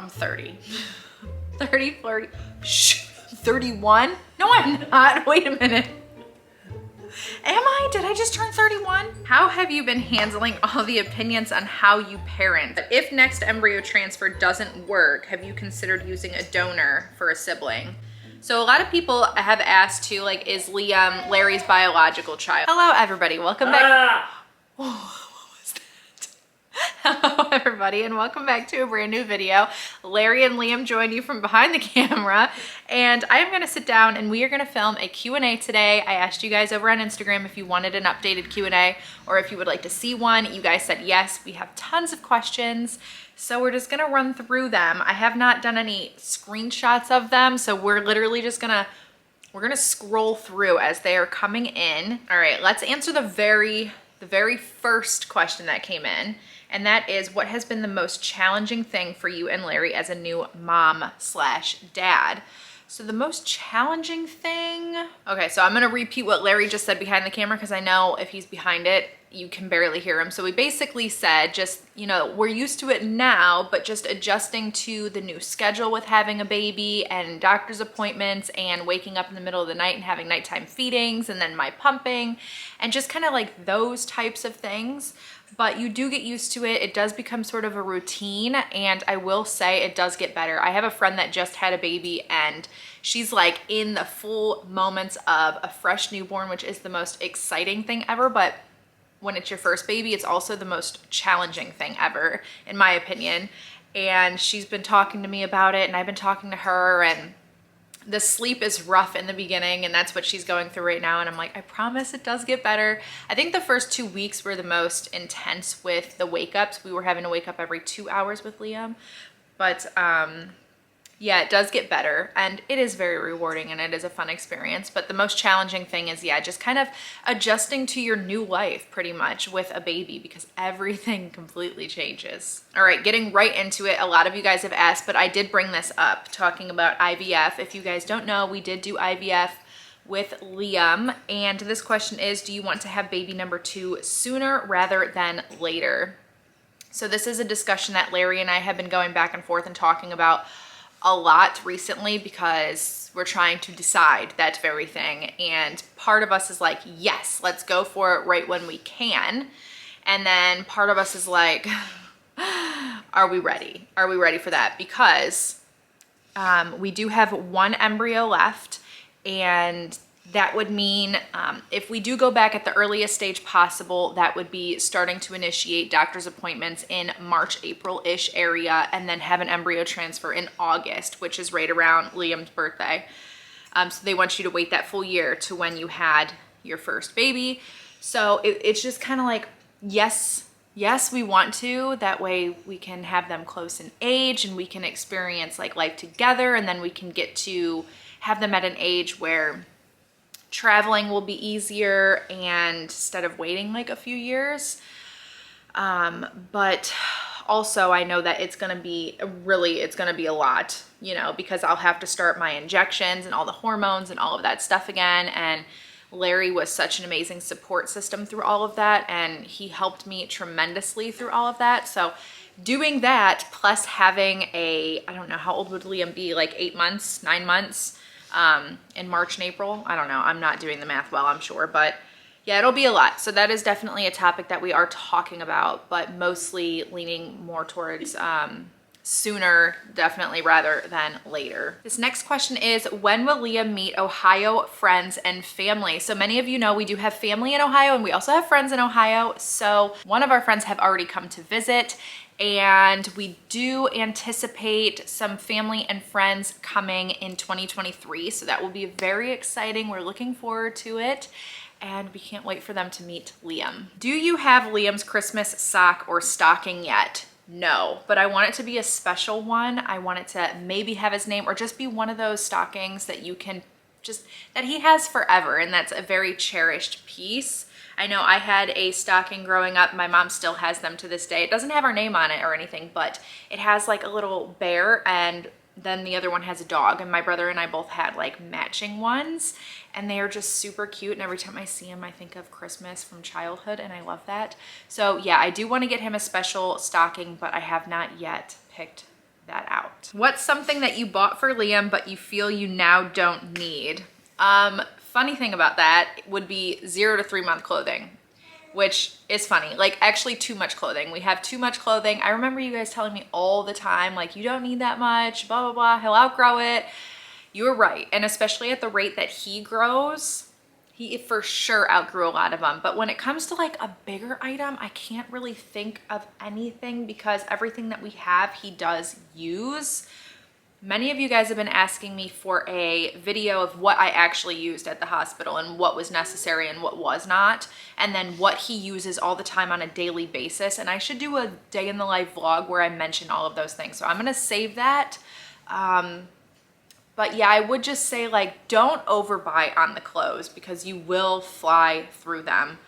I'm 30. 30, 40, 31? No, I'm not. Wait a minute. Am I? Did I just turn 31? How have you been handling all the opinions on how you parent? If next embryo transfer doesn't work, have you considered using a donor for a sibling? So a lot of people have asked too, like, is Liam Larry's biological child? Hello, everybody. Welcome back. Oh, what was that? Hello, everybody, and welcome back to a brand new video. Larry and Liam join you from behind the camera, and I'm going to sit down and we are going to film a Q&A today. I asked you guys over on Instagram if you wanted an updated Q&A or if you would like to see one. You guys said yes. We have tons of questions, so we're just going to run through them. I have not done any screenshots of them, so we're literally just going to scroll through as they are coming in. All right, let's answer the very first question that came in. And that is, what has been the most challenging thing for you and Larry as a new mom/dad? So the most challenging thing, okay, so I'm gonna repeat what Larry just said behind the camera because I know if he's behind it, you can barely hear him. So we basically said just, you know, we're used to it now, but just adjusting to the new schedule with having a baby and doctor's appointments and waking up in the middle of the night and having nighttime feedings and then my pumping and just kind of like those types of things. But you do get used to it. It does become sort of a routine, and I will say it does get better. I have a friend that just had a baby and she's like in the full moments of a fresh newborn, which is the most exciting thing ever. But when it's your first baby, it's also the most challenging thing ever, in my opinion. And she's been talking to me about it and I've been talking to her, and the sleep is rough in the beginning, and that's what she's going through right now. And I'm like, I promise it does get better. I think the first 2 weeks were the most intense with the wake ups. We were having to wake up every 2 hours with Liam, but yeah, it does get better, and it is very rewarding and it is a fun experience. But the most challenging thing is, yeah, just kind of adjusting to your new life pretty much with a baby, because everything completely changes. All right, getting right into it. A lot of you guys have asked, but I did bring this up talking about IVF. If you guys don't know, we did do IVF with Liam, and this question is, do you want to have baby number 2 sooner rather than later? So this is a discussion that Larry and I have been going back and forth and talking about a lot recently, because we're trying to decide that very thing. And part of us is like, yes, let's go for it right when we can. And then part of us is like, are we ready? Are we ready for that? Because we do have 1 embryo left, and that would mean if we do go back at the earliest stage possible, that would be starting to initiate doctor's appointments in March, April-ish area, and then have an embryo transfer in August, which is right around Liam's birthday. So they want you to wait that full year to when you had your first baby. So it's just kind of like, yes, we want to. That way we can have them close in age and we can experience like life together, and then we can get to have them at an age where traveling will be easier, and instead of waiting like a few years. But also I know that it's gonna be a lot, you know, because I'll have to start my injections and all the hormones and all of that stuff again. And Larry was such an amazing support system through all of that, and he helped me tremendously through all of that. So doing that plus having I don't know, how old would Liam be? Like 8 months, 9 months? In March and April. I don't know. I'm not doing the math well, I'm sure, but yeah, it'll be a lot. So that is definitely a topic that we are talking about, but mostly leaning more towards sooner, definitely, rather than later. This next question is, when will Liam meet Ohio friends and family? So many of you know we do have family in Ohio, and we also have friends in Ohio. So one of our friends have already come to visit, and we do anticipate some family and friends coming in 2023. So that will be very exciting. We're looking forward to it, and we can't wait for them to meet Liam. Do you have Liam's Christmas sock or stocking yet? No, but I want it to be a special one. I want it to maybe have his name, or just be one of those stockings that you can that he has forever, and that's a very cherished piece. I know I had a stocking growing up. My mom still has them to this day. It doesn't have our name on it or anything, but it has like a little bear, and then the other one has a dog, and my brother and I both had like matching ones, and they are just super cute. And every time I see them, I think of Christmas from childhood, and I love that. So yeah, I do want to get him a special stocking, but I have not yet picked that out. What's something that you bought for Liam but you feel you now don't need? Funny thing about that would be 0 to 3 month clothing, which is funny. Like, actually too much clothing. We have too much clothing. I remember you guys telling me all the time, like, you don't need that much, blah, blah, blah. He'll outgrow it. You were right. And especially at the rate that he grows, he for sure outgrew a lot of them. But when it comes to like a bigger item, I can't really think of anything because everything that we have, he does use. Many of you guys have been asking me for a video of what I actually used at the hospital and what was necessary and what was not, and then what he uses all the time on a daily basis. And I should do a day in the life vlog where I mention all of those things. So I'm gonna save that. But yeah, I would just say, like, don't overbuy on the clothes because you will fly through them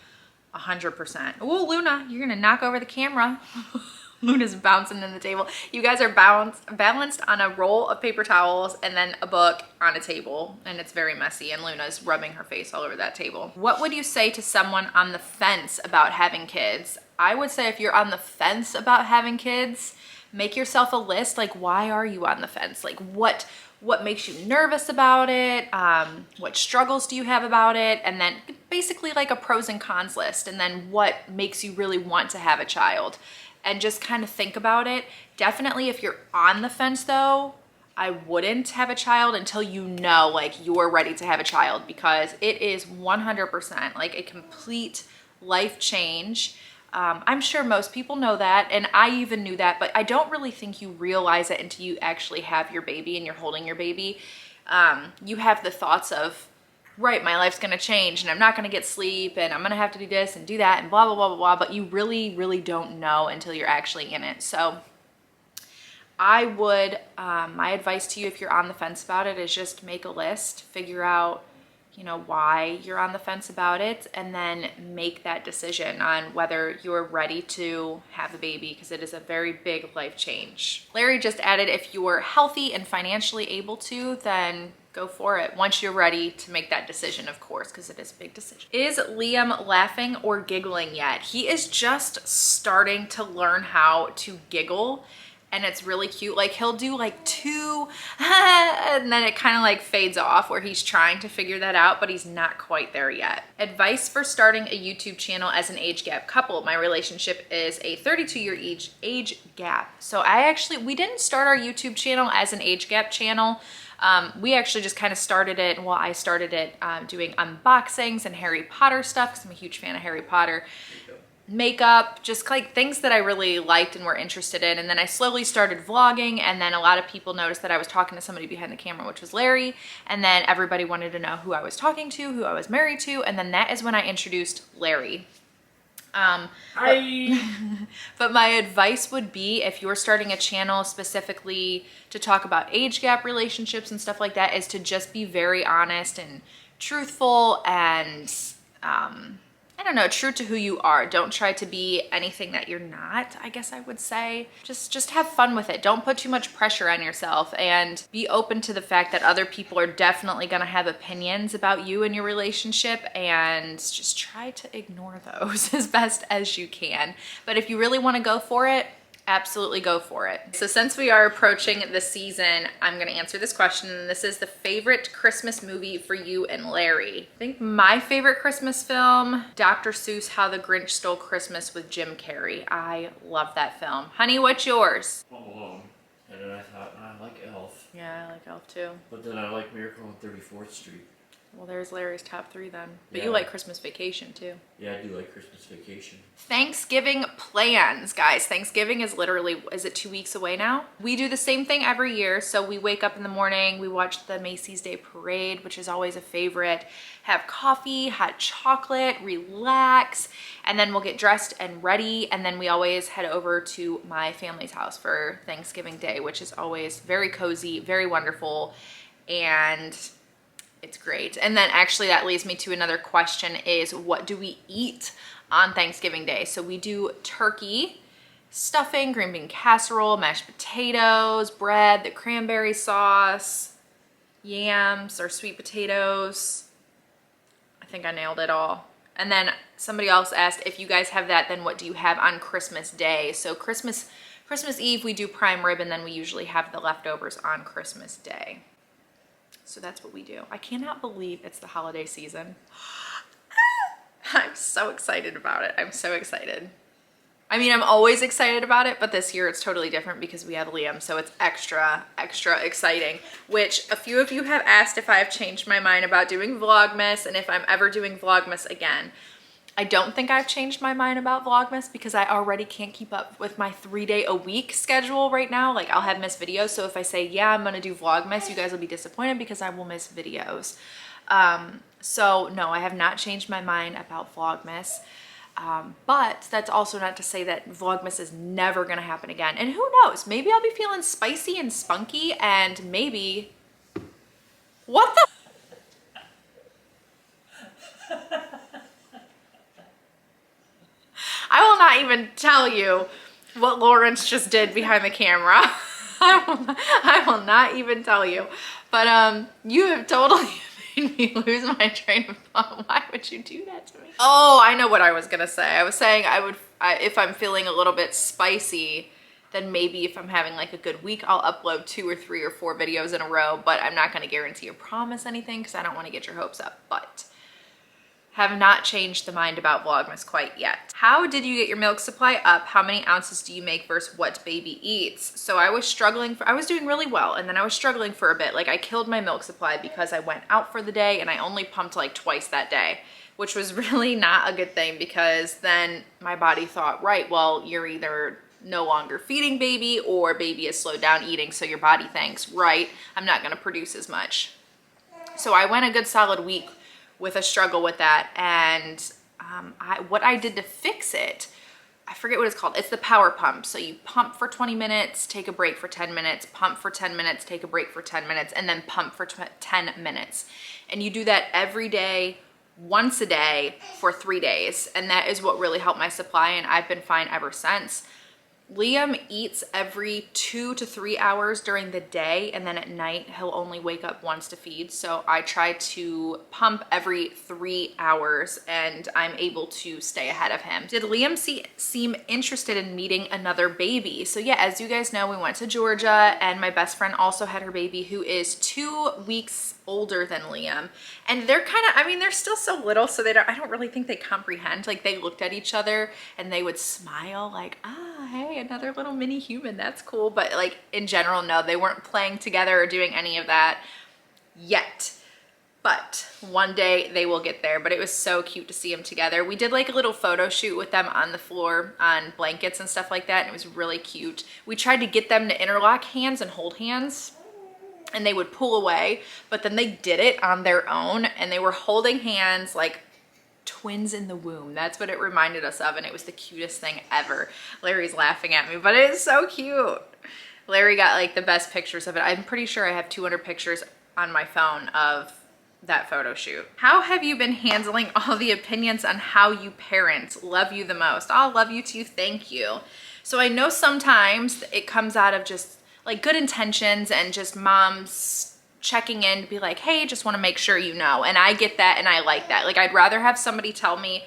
100%. Oh, Luna, you're gonna knock over the camera. Luna's bouncing in the table. You guys are balanced on a roll of paper towels and then a book on a table, and it's very messy, and Luna's rubbing her face all over that table. What would you say to someone on the fence about having kids? I would say if you're on the fence about having kids, make yourself a list. Like, why are you on the fence? Like, what makes you nervous about it? What struggles do you have about it? And then basically like a pros and cons list, and then what makes you really want to have a child. And just kind of think about it. Definitely if you're on the fence though, I wouldn't have a child until you know like you're ready to have a child, because it is 100% like a complete life change. I'm sure most people know that, and I even knew that, but I don't really think you realize it until you actually have your baby and you're holding your baby. You have the thoughts of, right, my life's gonna change and I'm not gonna get sleep and I'm gonna have to do this and do that and blah, blah, blah, blah, blah, but you really, really don't know until you're actually in it. So I would, my advice to you if you're on the fence about it is just make a list, figure out, you know, why you're on the fence about it, and then make that decision on whether you're ready to have a baby, because it is a very big life change. Larry just added, if you're healthy and financially able to, then go for it. Once you're ready to make that decision, of course, because it is a big decision. Is Liam laughing or giggling yet? He is just starting to learn how to giggle. And it's really cute. Like, he'll do like 2 and then it kind of like fades off, where he's trying to figure that out, but he's not quite there yet. Advice for starting a YouTube channel as an age gap couple. My relationship is a 32-year age gap. So we didn't start our YouTube channel as an age gap channel. We actually just kind of started it, well, I started it doing unboxings and Harry Potter stuff, because I'm a huge fan of Harry Potter. Makeup, just like things that I really liked and were interested in. And then I slowly started vlogging, and then a lot of people noticed that I was talking to somebody behind the camera, which was Larry. And then everybody wanted to know who I was talking to, who I was married to. And then that is when I introduced Larry. But my advice would be, if you're starting a channel specifically to talk about age gap relationships and stuff like that, is to just be very honest and truthful and, I don't know, true to who you are. Don't try to be anything that you're not, I guess I would say. Just have fun with it. Don't put too much pressure on yourself, and be open to the fact that other people are definitely gonna have opinions about you and your relationship, and just try to ignore those as best as you can. But if you really wanna go for it, absolutely go for it. So since we are approaching the season, I'm gonna answer this question, and this is the favorite Christmas movie for you and Larry. I think my favorite Christmas film, Dr. Seuss' How the Grinch Stole Christmas with Jim Carrey. I love that film. Honey, what's yours? Home Alone. And then I thought, I like Elf. Yeah, I like Elf too. But then I like Miracle on 34th Street. Well, there's Larry's top 3 then. But Yeah. you like Christmas Vacation too. Yeah, I do like Christmas Vacation. Thanksgiving plans, guys. Thanksgiving is literally, is it 2 weeks away now? We do the same thing every year. So we wake up in the morning, we watch the Macy's Day Parade, which is always a favorite, have coffee, hot chocolate, relax, and then we'll get dressed and ready. And then we always head over to my family's house for Thanksgiving Day, which is always very cozy, very wonderful, and it's great. And then actually that leads me to another question, is what do we eat on Thanksgiving Day? So we do turkey, stuffing, green bean casserole, mashed potatoes, bread, the cranberry sauce, yams or sweet potatoes. I think I nailed it all. And then somebody else asked, if you guys have that, then what do you have on Christmas Day? So Christmas Christmas Eve, we do prime rib, and then we usually have the leftovers on Christmas Day. So that's what we do. I cannot believe it's the holiday season. I'm so excited about it. I'm so excited. I mean, I'm always excited about it, but this year it's totally different because we have Liam, so it's extra exciting, which a few of you have asked if I've changed my mind about doing Vlogmas and if I'm ever doing Vlogmas again. I don't think I've changed my mind about Vlogmas because I already can't keep up with my 3-day-a-week schedule right now. Like, I'll have missed videos, so if I say, yeah, I'm gonna do Vlogmas, you guys will be disappointed because I will miss videos. So no, I have not changed my mind about Vlogmas. But that's also not to say that Vlogmas is never gonna happen again. And who knows, maybe I'll be feeling spicy and spunky, and maybe, what the? I will not even tell you what Lawrence just did behind the camera. I will not even tell you. But you have totally made me lose my train of thought. Why would you do that to me? Oh, I know what I was gonna say. I was saying if I'm feeling a little bit spicy, then maybe if I'm having like a good week, I'll upload 2 or 3 or 4 videos in a row, but I'm not gonna guarantee or promise anything because I don't wanna get your hopes up, but have not changed the mind about Vlogmas quite yet. How did you get your milk supply up? How many ounces do you make versus what baby eats? So I was I was doing really well, and then I was struggling for a bit. Like, I killed my milk supply because I went out for the day and I only pumped like twice that day, which was really not a good thing because then my body thought, right, well, you're either no longer feeding baby or baby has slowed down eating, so your body thinks, right, I'm not gonna produce as much. So I went a good solid week with a struggle with that, and what I did to fix it, I forget what it's called. It's the power pump. So you pump for 20 minutes, take a break for 10 minutes, pump for 10 minutes, take a break for 10 minutes, and then pump for 10 minutes. And you do that every day, once a day for 3 days. And that is what really helped my supply, and I've been fine ever since. Liam eats every 2 to 3 hours during the day, and then at night he'll only wake up once to feed. So I try to pump every 3 hours, and I'm able to stay ahead of him. Did Liam seem interested in meeting another baby? So yeah, as you guys know, we went to Georgia, and my best friend also had her baby, who is 2 weeks older than Liam. And they're kind of, I mean, they're still so little, so I don't really think they comprehend. Like, they looked at each other and they would smile like, ah, hey, another little mini human, that's cool. But like, in general, no, they weren't playing together or doing any of that yet. But one day they will get there. But it was so cute to see them together. We did like a little photo shoot with them on the floor on blankets and stuff like that, and it was really cute. We tried to get them to interlock hands and hold hands, and they would pull away, but then they did it on their own, and they were holding hands like twins in the womb. That's what it reminded us of, and it was the cutest thing ever. Larry's laughing at me, but it is so cute. Larry got like the best pictures of it. I'm pretty sure I have 200 pictures on my phone of that photo shoot. How have you been handling all the opinions on how you parent? Love you the most. I'll love you too, thank you. So I know sometimes it comes out of just like good intentions and just moms checking in to be like, hey, just want to make sure you know. And I get that, and I like that. Like, I'd rather have somebody tell me,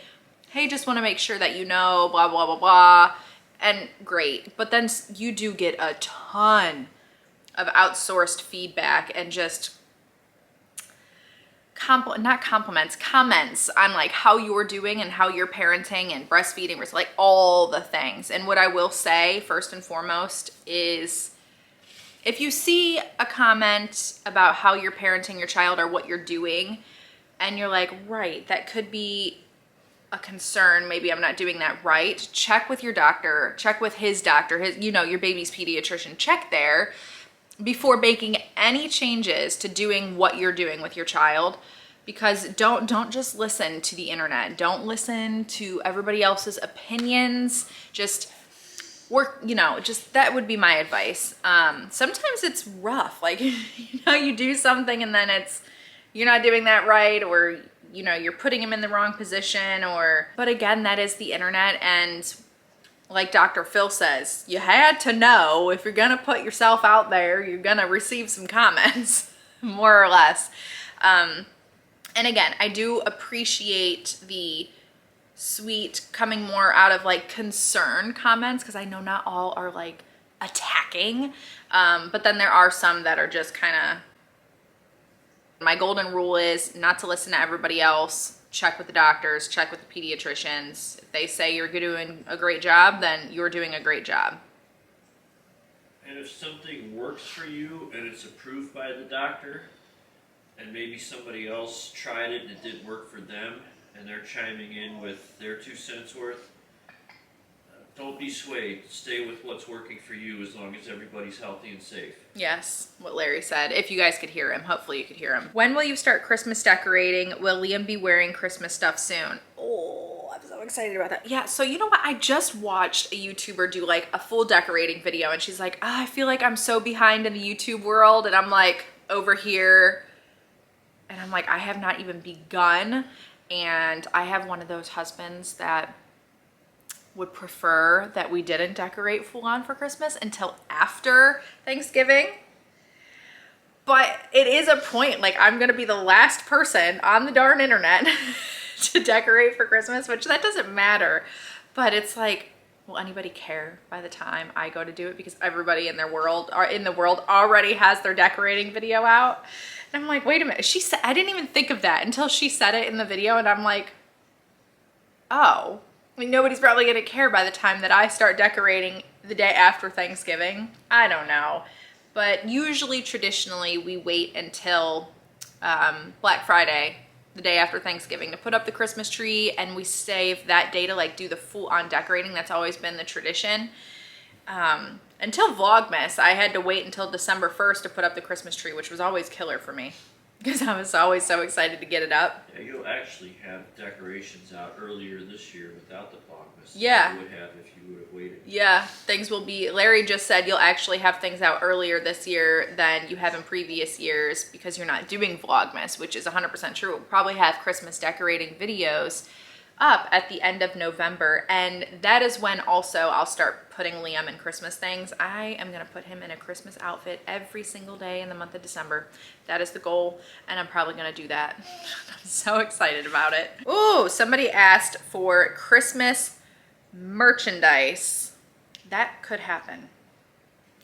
hey, just want to make sure that you know, blah, blah, blah, blah. And great. But then you do get a ton of outsourced feedback and just comments on like how you're doing and how you're parenting and breastfeeding, or like all the things. And what I will say first and foremost is, if you see a comment about how you're parenting your child or what you're doing, and you're like, right, that could be a concern, maybe I'm not doing that right, check with your doctor, check with his doctor, your baby's pediatrician, check there before making any changes to doing what you're doing with your child. Because don't just listen to the internet. Don't listen to everybody else's opinions. Just work, just that would be my advice. Sometimes it's rough, like, you do something and then you're not doing that right, or, you're putting him in the wrong position, but again, that is the internet. And like Dr. Phil says, you had to know if you're gonna put yourself out there, you're gonna receive some comments, more or less. And again, I do appreciate the sweet coming more out of like concern comments, because I know not all are like attacking. But then there are some that are just kind of, my golden rule is not to listen to everybody else. Check with the doctors, check with the pediatricians. If they say you're doing a great job, then you're doing a great job. And if something works for you and it's approved by the doctor, and maybe somebody else tried it and it didn't work for them, and they're chiming in with their 2 cents worth, don't be swayed. Stay with what's working for you as long as everybody's healthy and safe. Yes, what Larry said. If you guys could hear him, hopefully you could hear him. When will you start Christmas decorating? Will Liam be wearing Christmas stuff soon? Oh, I'm so excited about that. Yeah, so you know what? I just watched a YouTuber do like a full decorating video, and she's like, I feel like I'm so behind in the YouTube world. And I'm like over here, and I'm like, I have not even begun. And I have one of those husbands that would prefer that we didn't decorate full on for Christmas until after Thanksgiving. But it is a point, like I'm gonna be the last person on the darn internet to decorate for Christmas, which that doesn't matter. But it's like, will anybody care by the time I go to do it? Because everybody in the world already has their decorating video out. And I'm like, wait a minute, she said, I didn't even think of that until she said it in the video, and I'm like, oh. I mean, nobody's probably gonna care by the time that I start decorating the day after Thanksgiving. I don't know. But usually, traditionally, we wait until Black Friday, the day after Thanksgiving, to put up the Christmas tree, and we save that day to like do the full-on decorating. That's always been the tradition. Until Vlogmas, I had to wait until December 1st to put up the Christmas tree, which was always killer for me because I was always so excited to get it up. Yeah, you'll actually have decorations out earlier this year without the Vlogmas Yeah. than you would have if you would have waited. Yeah, things will be, Larry just said you'll actually have things out earlier this year than you have in previous years because you're not doing Vlogmas, which is 100% true. We'll probably have Christmas decorating videos up at the end of November, and that is when also I'll start putting Liam in Christmas things. I am gonna put him in a Christmas outfit every single day in the month of December. That is the goal, and I'm probably gonna do that. I'm so excited about it. Ooh, somebody asked for Christmas merchandise. That could happen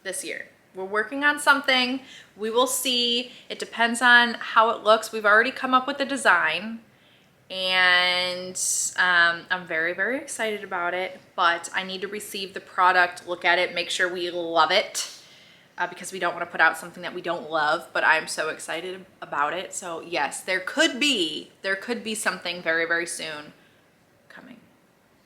this year. We're working on something. We will see. It depends on how it looks. We've already come up with a design, and I'm very, very excited about it, but I need to receive the product, look at it, make sure we love it, because we don't want to put out something that we don't love, but I'm so excited about it. So yes, there could be something very, very soon coming.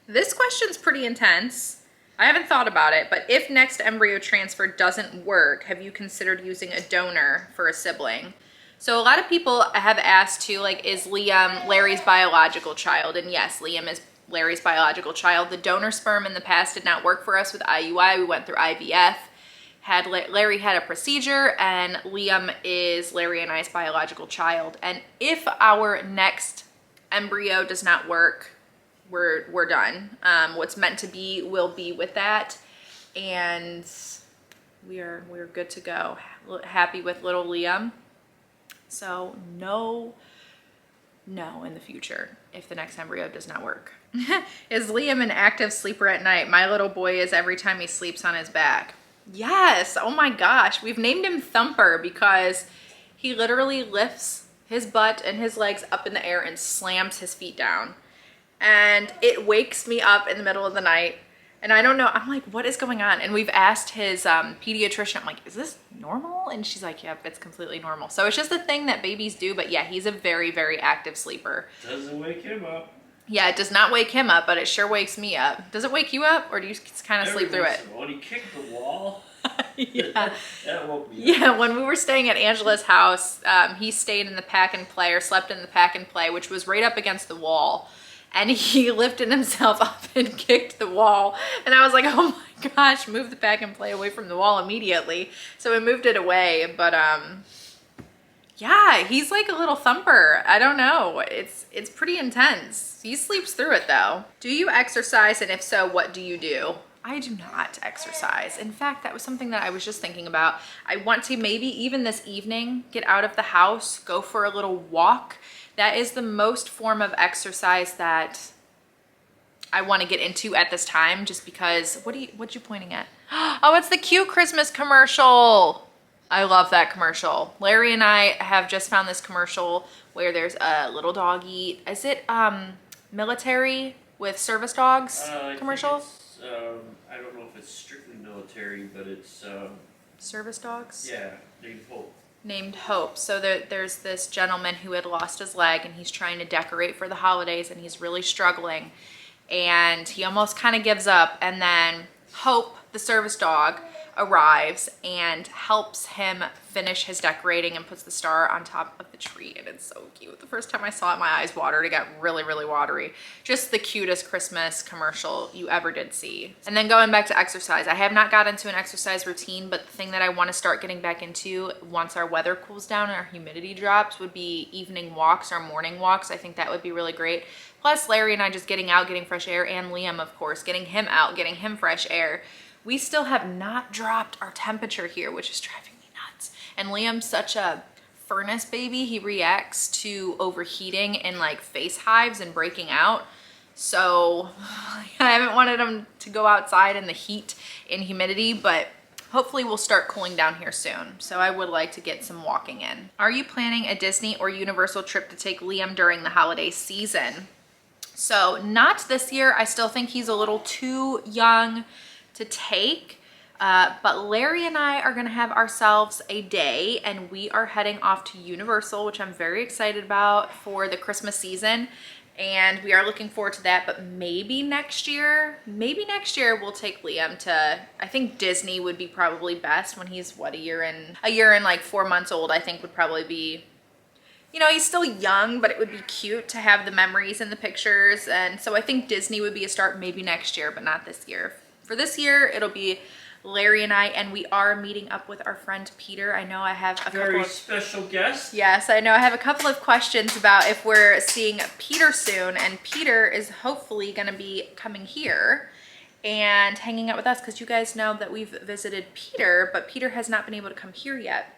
This question's pretty intense. I haven't thought about it, but if next embryo transfer doesn't work, have you considered using a donor for a sibling? So a lot of people have asked too, like, is Liam Larry's biological child? And yes, Liam is Larry's biological child. The donor sperm in the past did not work for us with IUI. We went through IVF. Larry had a procedure, and Liam is Larry and I's biological child. And if our next embryo does not work, we're done. What's meant to be will be with that, and we're good to go. Happy with little Liam. So no in the future if the next embryo does not work. Is Liam an active sleeper at night? My little boy is every time he sleeps on his back. Yes, oh my gosh. We've named him Thumper because he literally lifts his butt and his legs up in the air and slams his feet down. And it wakes me up in the middle of the night. And I don't know, I'm like, what is going on? And we've asked his pediatrician, I'm like, is this normal? And she's like, yep, it's completely normal. So it's just a thing that babies do, but yeah, he's a very, very active sleeper. Doesn't wake him up. Yeah, it does not wake him up, but it sure wakes me up. Does it wake you up, or do you kind of sleep through it? When he kicked the wall, Yeah. that woke me up. Yeah, when we were staying at Angela's house, he stayed in the pack and play, or slept in the pack and play, which was right up against the wall. And he lifted himself up and kicked the wall. And I was like, oh my gosh, move the pack and play away from the wall immediately. So we moved it away. But yeah, he's like a little thumper. I don't know. It's pretty intense. He sleeps through it though. Do you exercise? And if so, what do you do? I do not exercise. In fact, that was something that I was just thinking about. I want to maybe even this evening get out of the house, go for a little walk. That is the most form of exercise that I want to get into at this time, just because, what you pointing at? Oh, it's the cute Christmas commercial. I love that commercial. Larry and I have just found this commercial where there's a little doggy. Is it military with service dogs commercial? I don't know if it's strictly military, but it's Service dogs? yeah, named Hope. Named Hope. So there's this gentleman who had lost his leg, and he's trying to decorate for the holidays, and he's really struggling, and he almost kind of gives up, and then Hope, the service dog, arrives and helps him finish his decorating and puts the star on top of the tree, and it's so cute. The first time I saw it, my eyes watered. It got really, really watery. Just the cutest Christmas commercial you ever did see. And then going back to exercise, I have not got into an exercise routine, but the thing that I want to start getting back into once our weather cools down and our humidity drops would be evening walks or morning walks. I think that would be really great. Plus Larry and I just getting out, getting fresh air, and Liam, of course, getting him out, getting him fresh air. We still have not dropped our temperature here, which is driving me nuts. And Liam's such a furnace baby. He reacts to overheating and like face hives and breaking out. So I haven't wanted him to go outside in the heat and humidity, but hopefully we'll start cooling down here soon. So I would like to get some walking in. Are you planning a Disney or Universal trip to take Liam during the holiday season? So not this year. I still think he's a little too young to take, but Larry and I are gonna have ourselves a day, and we are heading off to Universal, which I'm very excited about for the Christmas season, and we are looking forward to that. But maybe next year we'll take Liam to, I think Disney would be probably best when he's what, a year and like 4 months old. I think would probably be, you know, he's still young, but it would be cute to have the memories and the pictures, and so I think Disney would be a start maybe next year, but not this year. For this year, it'll be Larry and I, and we are meeting up with our friend Peter. I know I have a very special guest. Yes, I know I have a couple of questions about if we're seeing Peter soon, and Peter is hopefully going to be coming here and hanging out with us, because you guys know that we've visited Peter, but Peter has not been able to come here yet.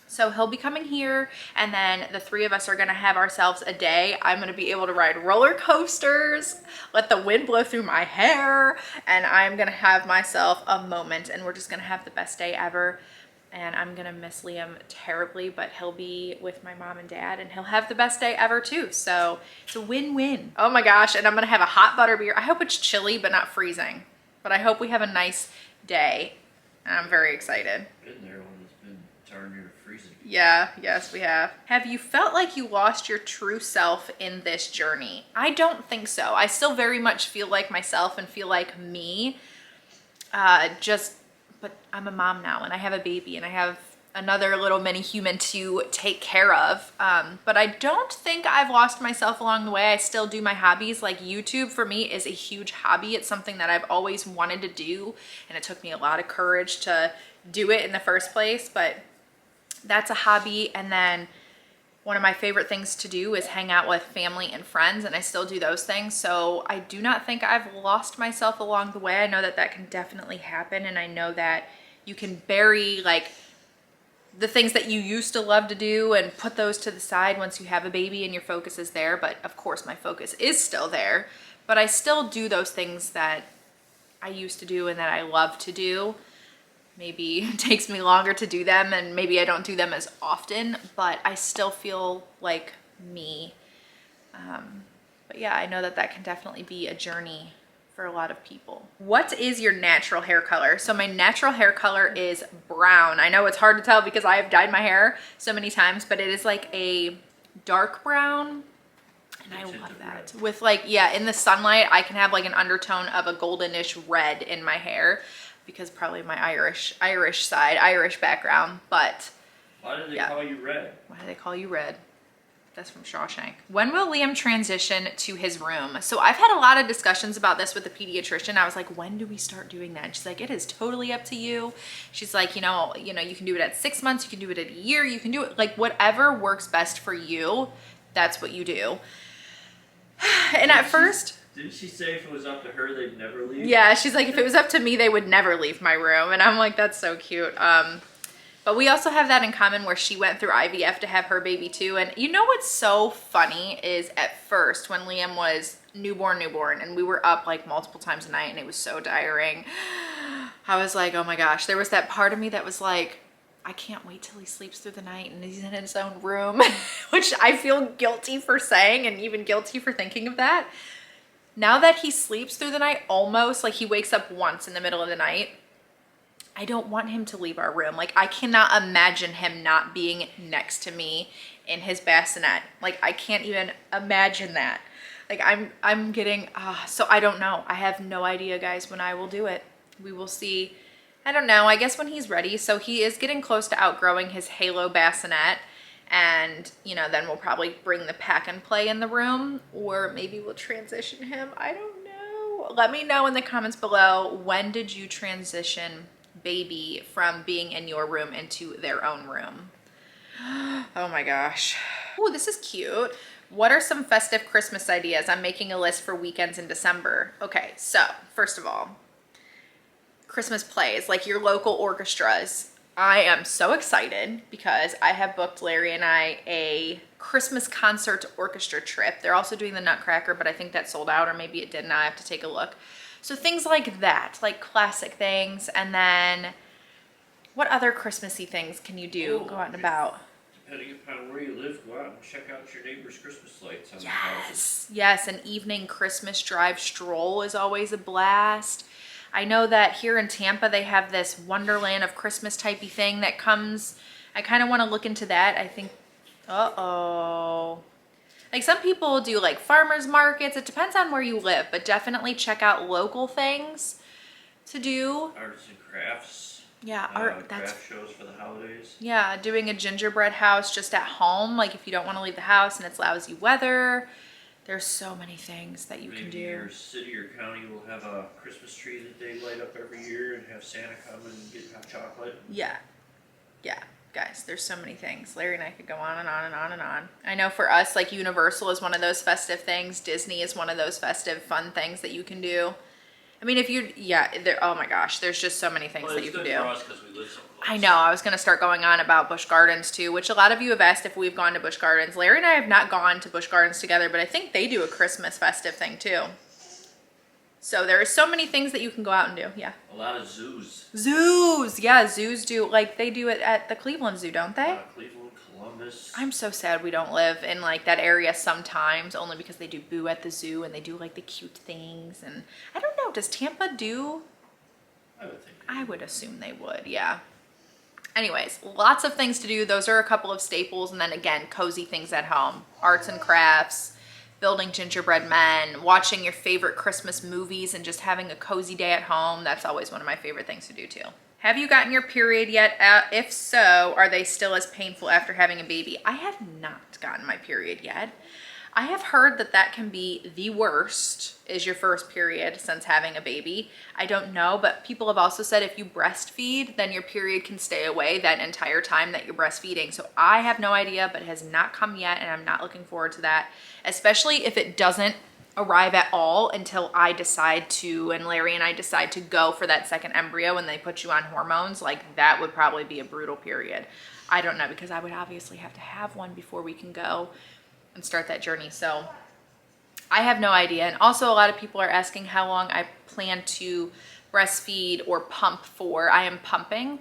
So he'll be coming here, and then the three of us are gonna have ourselves a day. I'm gonna be able to ride roller coasters, let the wind blow through my hair, and I'm gonna have myself a moment, and we're just gonna have the best day ever. And I'm gonna miss Liam terribly, but he'll be with my mom and dad, and he'll have the best day ever too. So it's a win-win. Oh my gosh, and I'm gonna have a hot butterbeer. I hope it's chilly, but not freezing. But I hope we have a nice day, and I'm very excited. Been there when it's been darn near freezing. Yeah, yes, we have. Have you felt like you lost your true self in this journey? I don't think so. I still very much feel like myself and feel like me. But I'm a mom now, and I have a baby, and I have another little mini human to take care of. But I don't think I've lost myself along the way. I still do my hobbies. Like YouTube for me is a huge hobby. It's something that I've always wanted to do, and it took me a lot of courage to do it in the first place, but that's a hobby. And then one of my favorite things to do is hang out with family and friends, and I still do those things. So I do not think I've lost myself along the way. I know that that can definitely happen, and I know that you can bury like the things that you used to love to do and put those to the side once you have a baby and your focus is there. But of course my focus is still there, but I still do those things that I used to do and that I love to do. Maybe it takes me longer to do them, and maybe I don't do them as often, but I still feel like me. But yeah, I know that that can definitely be a journey for a lot of people. What is your natural hair color? So my natural hair color is brown. I know it's hard to tell because I have dyed my hair so many times, but it is like a dark brown. And I love that. With like, yeah, in the sunlight, I can have like an undertone of a goldenish red in my hair, because probably my Irish background. But why do they call you Red? Why do they call you Red? That's from Shawshank. When will Liam transition to his room? So I've had a lot of discussions about this with the pediatrician. I was like, when do we start doing that? And she's like, it is totally up to you. She's like, you know, you can do it at 6 months, you can do it at a year, you can do it like whatever works best for you. That's what you do. And at first, didn't she say if it was up to her, they'd never leave? Yeah, she's like, if it was up to me, they would never leave my room. And I'm like, that's so cute. But we also have that in common where she went through IVF to have her baby too. And you know what's so funny is at first when Liam was newborn, and we were up like multiple times a night and it was so tiring. I was like, oh my gosh, there was that part of me that was like, I can't wait till he sleeps through the night and he's in his own room, which I feel guilty for saying and even guilty for thinking of that. Now that he sleeps through the night, almost like he wakes up once in the middle of the night, I don't want him to leave our room. Like I cannot imagine him not being next to me in his bassinet. Like I can't even imagine that. Like I'm getting, so I don't know. I have no idea, guys, when I will do it. We will see. I don't know, I guess when he's ready. So he is getting close to outgrowing his Halo bassinet. And, you know, then we'll probably bring the pack and play in the room, or maybe we'll transition him. I don't know. Let me know in the comments below, when did you transition baby from being in your room into their own room? Oh my gosh. Oh, this is cute. What are some festive Christmas ideas? I'm making a list for weekends in December. Okay, so first of all, Christmas plays, like your local orchestras. I am so excited because I have booked Larry and I a Christmas concert orchestra trip. They're also doing the Nutcracker, but I think that sold out, or maybe it didn't. I have to take a look. So things like that, like classic things. And then what other Christmassy things can you do? Go out and about. Depending upon where you live, go out and check out your neighbor's Christmas lights on the houses. Yes, an evening Christmas drive stroll is always a blast. I know that here in Tampa, they have this Wonderland of Christmas typey thing that comes. I kind of want to look into that. I think, like some people do like farmers markets. It depends on where you live, but definitely check out local things to do. Arts and crafts. Yeah, craft shows for the holidays. Yeah, doing a gingerbread house just at home. Like if you don't want to leave the house and it's lousy weather. There's so many things that you can do. Maybe your city or county will have a Christmas tree that they light up every year and have Santa come and get hot chocolate. Yeah. Guys, there's so many things. Larry and I could go on and on and on and on. I know for us, like Universal is one of those festive things. Disney is one of those festive fun things that you can do. I mean, if you, oh my gosh, there's just so many things that you can do. For us 'cause we live so close. I know, I was gonna start going on about Busch Gardens too, which a lot of you have asked if we've gone to Busch Gardens. Larry and I have not gone to Busch Gardens together, but I think they do a Christmas festive thing too. So there are so many things that you can go out and do, yeah. A lot of zoos. Zoos, yeah, zoos do, like they do it at the Cleveland Zoo, don't they? Cleveland, Columbus. I'm so sad we don't live in like that area sometimes, only because they do Boo at the zoo and they do like the cute things. And I don't know, does Tampa do? I would think. I would assume they would, yeah. Anyways, lots of things to do. Those are a couple of staples. And then again, cozy things at home. Arts and crafts, building gingerbread men, watching your favorite Christmas movies and just having a cozy day at home. That's always one of my favorite things to do too. Have you gotten your period yet? If so, are they still as painful after having a baby? I have not gotten my period yet. I have heard that that can be the worst, is your first period since having a baby. I don't know, but people have also said if you breastfeed, then your period can stay away that entire time that you're breastfeeding. So I have no idea, but it has not come yet, and I'm not looking forward to that, especially if it doesn't arrive at all until I decide to, and Larry and I decide to go for that second embryo and they put you on hormones. Like that would probably be a brutal period. I don't know, because I would obviously have to have one before we can go and start that journey. So I have no idea. And also a lot of people are asking how long I plan to breastfeed or pump for. I am pumping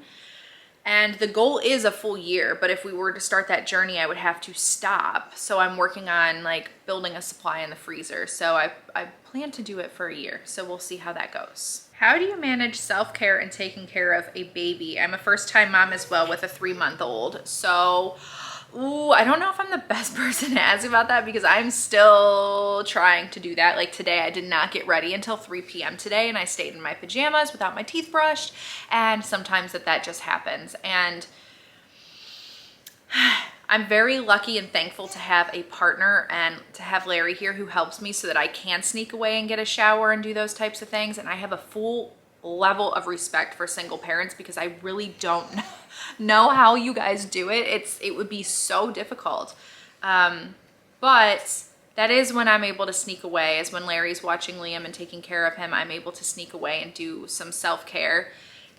and the goal is a full year, but if we were to start that journey, I would have to stop. So I'm working on like building a supply in the freezer. So I plan to do it for a year. So we'll see how that goes. How do you manage self-care and taking care of a baby? I'm a first-time mom as well with a 3-month-old. So I don't know if I'm the best person to ask about that because I'm still trying to do that. Like today, I did not get ready until 3 p.m. today and I stayed in my pajamas without my teeth brushed. And sometimes that just happens. And I'm very lucky and thankful to have a partner and to have Larry here who helps me so that I can sneak away and get a shower and do those types of things. And I have a full level of respect for single parents because I really don't know how you guys do it. It would be so difficult. But that is when I'm able to sneak away, is when Larry's watching Liam and taking care of him. I'm able to sneak away and do some self-care.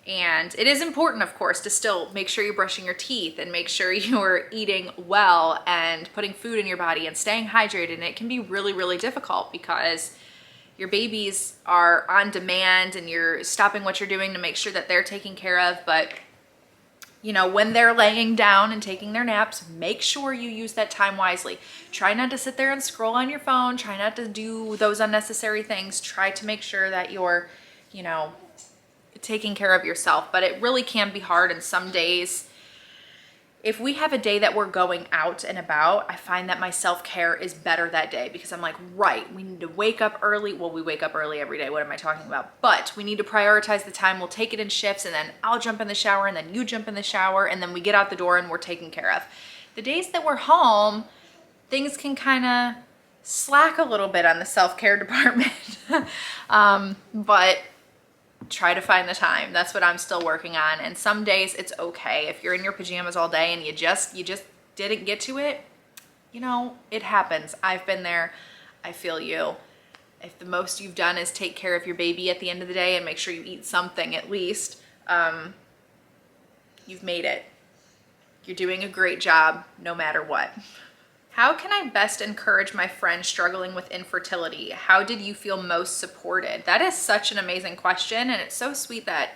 And it is important, of course, to still make sure you're brushing your teeth and make sure you're eating well and putting food in your body and staying hydrated. And it can be really, really difficult because your babies are on demand and you're stopping what you're doing to make sure that they're taken care of. But, you know, when they're laying down and taking their naps, make sure you use that time wisely. Try not to sit there and scroll on your phone. Try not to do those unnecessary things. Try to make sure that you're, you know, taking care of yourself. But it really can be hard. And some days, if we have a day that we're going out and about, I find that my self-care is better that day because I'm like, right, we need to wake up early. Well, we wake up early every day. What am I talking about? But we need to prioritize the time. We'll take it in shifts, and then I'll jump in the shower, and then you jump in the shower, and then we get out the door and we're taken care of. The days that we're home, things can kind of slack a little bit on the self-care department. But try to find the time. That's what I'm still working on. And some days it's okay if you're in your pajamas all day and you just didn't get to it. You know, it happens. I've been there. I feel you. If the most you've done is take care of your baby at the end of the day and make sure you eat something at least, you've made it. You're doing a great job no matter what. How can I best encourage my friend struggling with infertility? How did you feel most supported? That is such an amazing question. And it's so sweet that,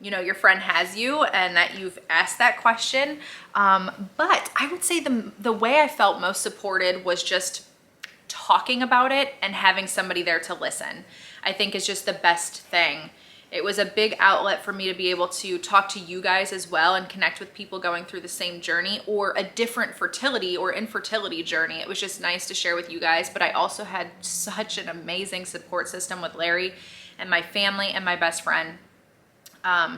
you know, your friend has you and that you've asked that question. But I would say the way I felt most supported was just talking about it and having somebody there to listen. I think is just the best thing. It was a big outlet for me to be able to talk to you guys as well and connect with people going through the same journey or a different fertility or infertility journey. It was just nice to share with you guys, but I also had such an amazing support system with Larry and my family and my best friend.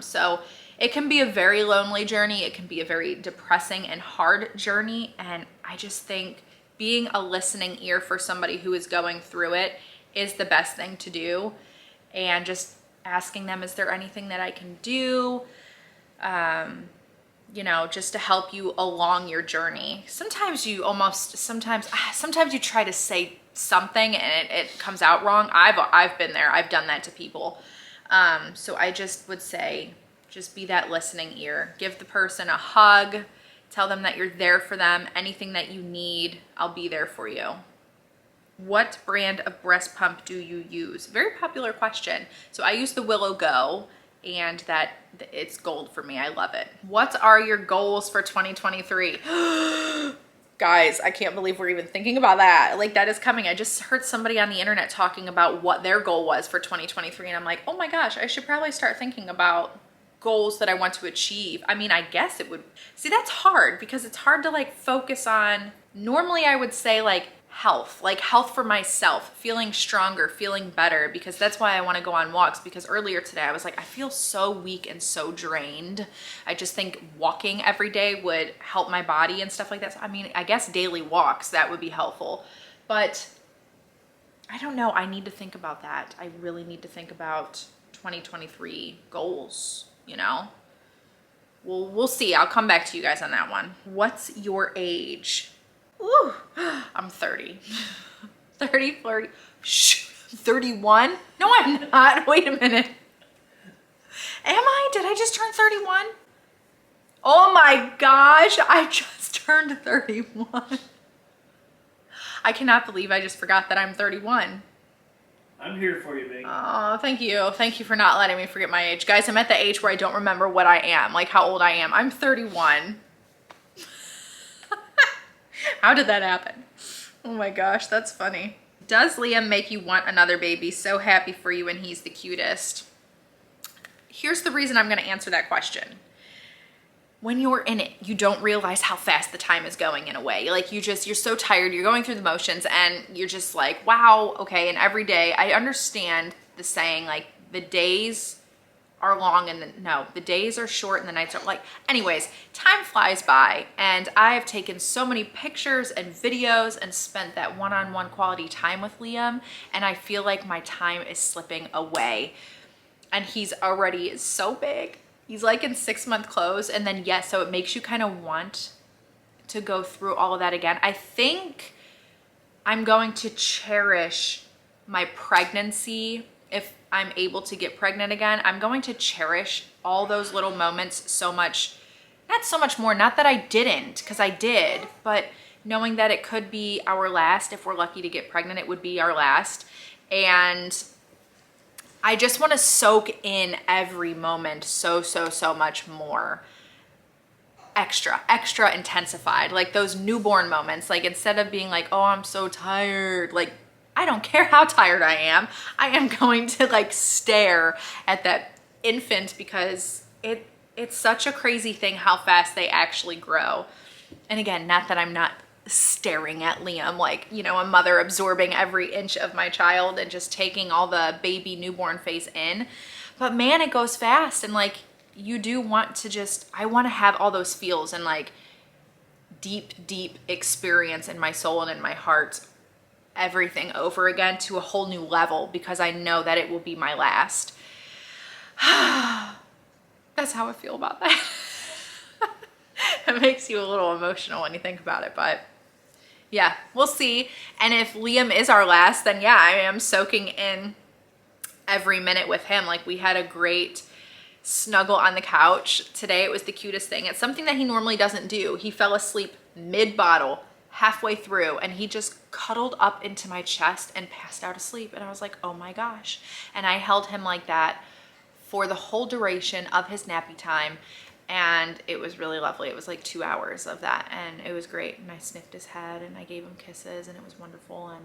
So it can be a very lonely journey. It can be a very depressing and hard journey. And I just think being a listening ear for somebody who is going through it is the best thing to do. And just asking them, is there anything that I can do, you know, just to help you along your journey. Sometimes you try to say something and it comes out wrong. I've been there. I've done that to people. So I just would say, just be that listening ear. Give the person a hug. Tell them that you're there for them. Anything that you need, I'll be there for you. What brand of breast pump do you use? Very popular question. So I use the Willow Go, and that it's gold for me. I love it. What are your goals for 2023? Guys, I can't believe we're even thinking about that. Like, that is coming. I just heard somebody on the internet talking about what their goal was for 2023, and I'm like, oh my gosh, I should probably start thinking about goals that I want to achieve. I mean, I guess it would. See, that's hard because it's hard to like focus on. Normally I would say like health for myself, feeling stronger, feeling better, because that's why I want to go on walks. Because earlier today I was like, I feel so weak and so drained. I just think walking every day would help my body and stuff like that. So, I mean, I guess daily walks, that would be helpful, but I don't know. I need to think about that. I really need to think about 2023 goals, you know? We'll see. I'll come back to you guys on that one. What's your age? Ooh, I'm 30. 30, 40, 31? No, I'm not. Wait a minute. Am I? Did I just turn 31? Oh my gosh, I just turned 31. I cannot believe I just forgot that I'm 31. I'm here for you, Minx. Oh, thank you. Thank you for not letting me forget my age. Guys, I'm at the age where I don't remember what I am, like how old I am. I'm 31. How did that happen? Oh my gosh, that's funny. Does Liam make you want another baby? So happy for you, and he's the cutest. Here's the reason I'm going to answer that question. When you're in it, you don't realize how fast the time is going in a way. Like you're so tired, you're going through the motions, and you're just like, wow, okay. And every day, I understand the saying, like, the days are long and the days are short and the nights are like, anyways, time flies by, and I've taken so many pictures and videos and spent that one-on-one quality time with Liam, and I feel like my time is slipping away, and he's already so big. He's like in 6-month clothes, and then yes, so it makes you kind of want to go through all of that again. I think I'm going to cherish my pregnancy. I'm able to get pregnant again, I'm going to cherish all those little moments so much, not so much more, not that I didn't, because I did, but knowing that it could be our last. If we're lucky to get pregnant, it would be our last. And I just want to soak in every moment so much more. Extra intensified. Like those newborn moments, like instead of being like, oh, I'm so tired, like I don't care how tired I am going to like stare at that infant, because it's such a crazy thing how fast they actually grow. And again, not that I'm not staring at Liam like, you know, a mother absorbing every inch of my child and just taking all the baby newborn phase in, but man, it goes fast. And like, you do want to just, I want to have all those feels and like deep experience in my soul and in my heart, everything over again to a whole new level, because I know that it will be my last. That's how I feel about that. It makes you a little emotional when you think about it, but yeah, we'll see. And if Liam is our last, then yeah, I am soaking in every minute with him. Like we had a great snuggle on the couch today. It was the cutest thing. It's something that he normally doesn't do. He fell asleep mid-bottle, halfway through, and he just cuddled up into my chest and passed out asleep. And I was like, oh my gosh. And I held him like that for the whole duration of his nappy time. And it was really lovely. It was like 2 hours of that, and it was great. And I sniffed his head and I gave him kisses, and it was wonderful. And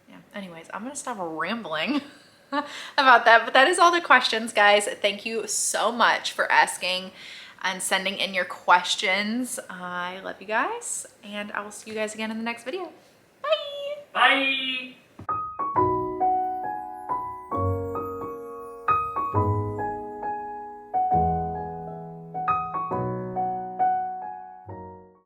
yeah, anyways, I'm gonna stop rambling about that, but that is all the questions, guys. Thank you so much for asking and sending in your questions. I love you guys, and I will see you guys again in the next video. Bye. Bye.